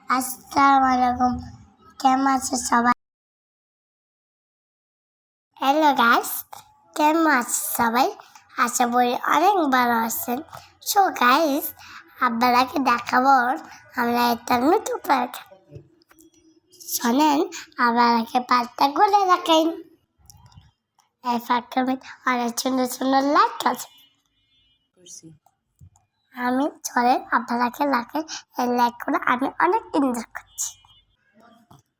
আসসালামু আলাইকুম, কেমন আছে সবাই? হ্যালো গাইস, কেমন আছে সবাই? আশা করি অনেক ভালো আছেন। সো গাইস, আপনারাকে দেখাবো আমরা একটা নতুন পার্ক। শোনেন, আপনারাকে পার্কটা ঘুরে রাখেন। এই পার্কের মধ্যে অনেক সুন্দর সুন্দর লাইট আছে। আমি চলে আপনারাকে রাখেন, এই লাইটগুলো আমি অনেক এনজয় করছি।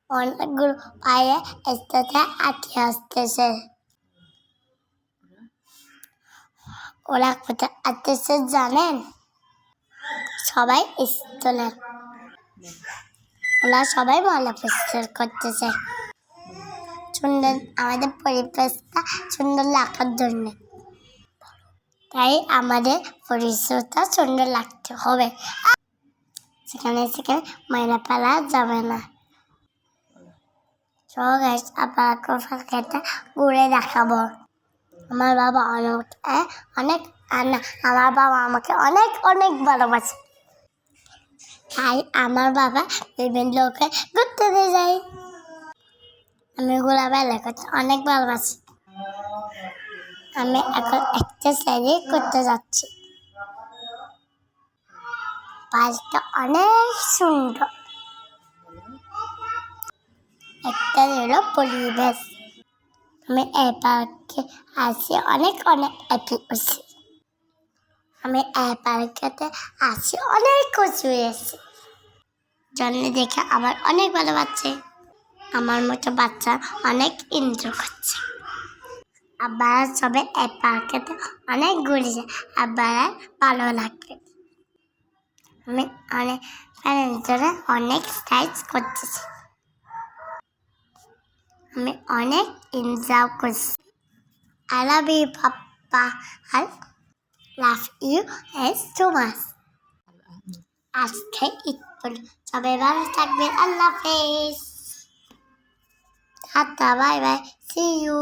অনেকগুলো পায়ে একসাথে আটকে আসতেছে। ওরা কোথায় আসতেছে জানেন? সবাই স্টুডেন্ট। ওরা সবাই ময়লা পরিষ্কার করতেছে সুন্দর আমাদের পরিবেশটা সুন্দর রাখার জন্য। তাই আমাদের পরিবেশটা সুন্দর রাখতে হবে। সেখানে সেখানে ময়লা ফেলা যাবে না। সবাই আপনারা ঘুরে দেখাবো। আমার বাবা অনেক আমার বাবা আমাকে অনেক অনেক ভালোবাসে। তাই আমার বাবা বিভিন্ন লোকে ঘুরতে দিয়ে যায়। আমি ঘোরাবেলা করতে অনেক ভালোবাসি। আমি এখন এক্সারসাইজ করতে যাচ্ছি। পার্কটা অনেক সুন্দর। একটা হলো পরিবেশ। আমি এই পার্কে আসি অনেক অনেক হ্যাপি হয়েছি। আমি এই পার্কেতে আসি অনেক খুশি হয়েছি। জন্য দেখে আমার অনেক ভালো লাগছে। আমার মতো বাচ্চা অনেক এনজয় করছে। আপনারা সবাই এই পার্কেতে অনেক ঘুরেছে। আপনারা ভালো লাগবে। আমি অনেক ফ্রেন্ডসরা অনেক সাইজ করতেছি। আমি অনেক এনজয় করছি। I love you, Papa. I love you so much. আজকে ঈদ সবাই ভালো থাকবেন। আল্লাহ হাফেজ। Tata, bye bye, see you.